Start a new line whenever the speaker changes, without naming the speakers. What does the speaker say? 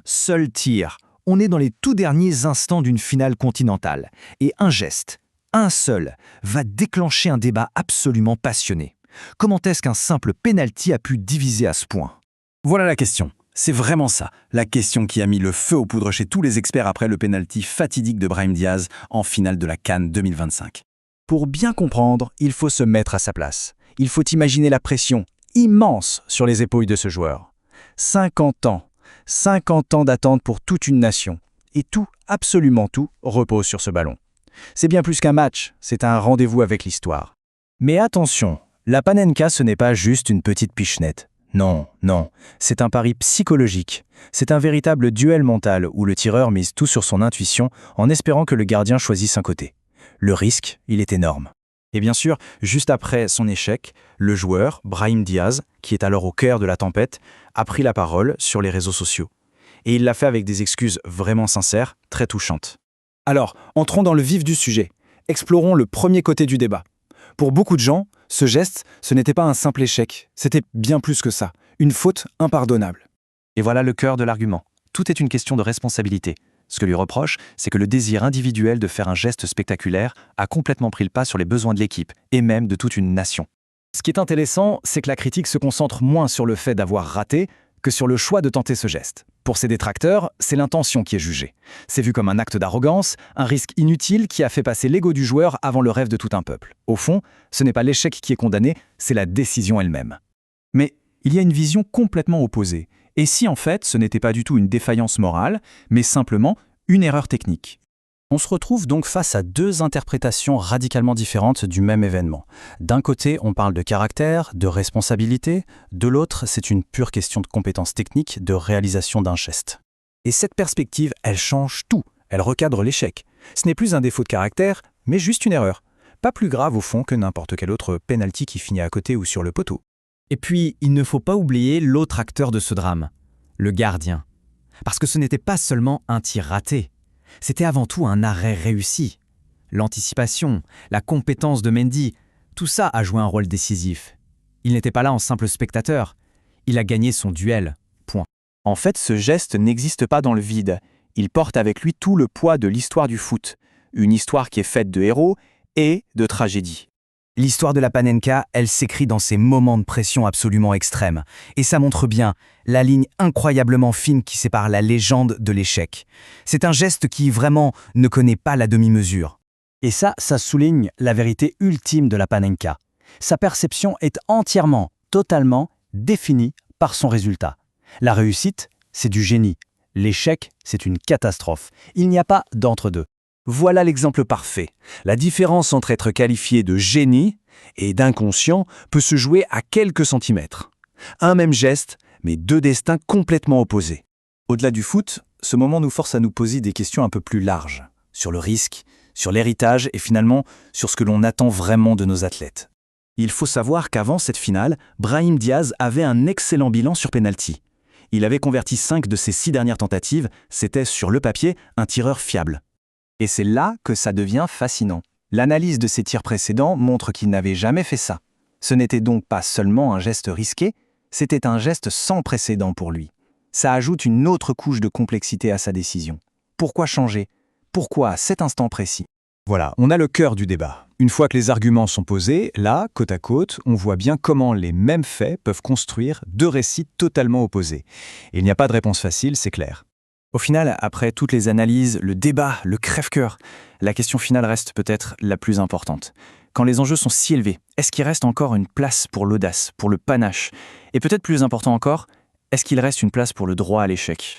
seul tir. On est dans les tout derniers instants d'une finale continentale. Et un geste, un seul, va déclencher un débat absolument passionné. Comment est-ce qu'un simple penalty a pu diviser à ce point?
Voilà la question. C'est vraiment ça, la question qui a mis le feu aux poudres chez tous les experts après le penalty fatidique de Brahim Diaz en finale de la CAN 2025.
Pour bien comprendre, il faut se mettre à sa place. Il faut imaginer la pression immense sur les épaules de ce joueur. 50 ans d'attente pour toute une nation. Et tout, absolument tout, repose sur ce ballon. C'est bien plus qu'un match, c'est un rendez-vous avec l'histoire.
Mais attention, la Panenka, ce n'est pas juste une petite pichenette. Non, c'est un pari psychologique. C'est un véritable duel mental où le tireur mise tout sur son intuition en espérant que le gardien choisisse un côté. Le risque, il est énorme. Et bien sûr, juste après son échec, le joueur, Brahim Diaz, qui est alors au cœur de la tempête, a pris la parole sur les réseaux sociaux. Et il l'a fait avec des excuses vraiment sincères, très touchantes.
Alors, entrons dans le vif du sujet. Explorons le premier côté du débat. Pour beaucoup de gens, ce geste, ce n'était pas un simple échec, c'était bien plus que ça, une faute impardonnable.
Et voilà le cœur de l'argument. Tout est une question de responsabilité. Ce que lui reproche, c'est que le désir individuel de faire un geste spectaculaire a complètement pris le pas sur les besoins de l'équipe, et même de toute une nation. Ce qui est intéressant, c'est que la critique se concentre moins sur le fait d'avoir raté que sur le choix de tenter ce geste. Pour ses détracteurs, c'est l'intention qui est jugée. C'est vu comme un acte d'arrogance, un risque inutile qui a fait passer l'ego du joueur avant le rêve de tout un peuple. Au fond, ce n'est pas l'échec qui est condamné, c'est la décision elle-même.
Mais il y a une vision complètement opposée. Et si en fait, ce n'était pas du tout une défaillance morale, mais simplement une erreur technique? On se retrouve donc face à deux interprétations radicalement différentes du même événement. D'un côté, on parle de caractère, de responsabilité, de l'autre, c'est une pure question de compétence technique, de réalisation d'un geste. Et cette perspective, elle change tout, elle recadre l'échec. Ce n'est plus un défaut de caractère, mais juste une erreur. Pas plus grave au fond que n'importe quel autre penalty qui finit à côté ou sur le poteau.
Et puis, il ne faut pas oublier l'autre acteur de ce drame, le gardien. Parce que ce n'était pas seulement un tir raté. C'était avant tout un arrêt réussi. L'anticipation, la compétence de Mendy, tout ça a joué un rôle décisif. Il n'était pas là en simple spectateur. Il a gagné son duel. Point.
En fait, ce geste n'existe pas dans le vide. Il porte avec lui tout le poids de l'histoire du foot. Une histoire qui est faite de héros et de tragédies.
L'histoire de la Panenka, elle s'écrit dans ces moments de pression absolument extrêmes. Et ça montre bien la ligne incroyablement fine qui sépare la légende de l'échec. C'est un geste qui, vraiment, ne connaît pas la demi-mesure. Et ça souligne la vérité ultime de la Panenka. Sa perception est entièrement, totalement définie par son résultat. La réussite, c'est du génie. L'échec, c'est une catastrophe. Il n'y a pas d'entre-deux. Voilà l'exemple parfait. La différence entre être qualifié de génie et d'inconscient peut se jouer à quelques centimètres. Un même geste, mais deux destins complètement opposés.
Au-delà du foot, ce moment nous force à nous poser des questions un peu plus larges, sur le risque, sur l'héritage et finalement sur ce que l'on attend vraiment de nos athlètes. Il faut savoir qu'avant cette finale, Brahim Diaz avait un excellent bilan sur penalty. Il avait converti 5 de ses 6 dernières tentatives, c'était sur le papier un tireur fiable. Et c'est là que ça devient fascinant. L'analyse de ses tirs précédents montre qu'il n'avait jamais fait ça. Ce n'était donc pas seulement un geste risqué, c'était un geste sans précédent pour lui. Ça ajoute une autre couche de complexité à sa décision. Pourquoi changer? Pourquoi à cet instant précis? Voilà, on a le cœur du débat. Une fois que les arguments sont posés, là, côte à côte, on voit bien comment les mêmes faits peuvent construire deux récits totalement opposés. Et il n'y a pas de réponse facile, c'est clair. Au final, après toutes les analyses, le débat, le crève-cœur, la question finale reste peut-être la plus importante. Quand les enjeux sont si élevés, est-ce qu'il reste encore une place pour l'audace, pour le panache? Et peut-être plus important encore, est-ce qu'il reste une place pour le droit à l'échec?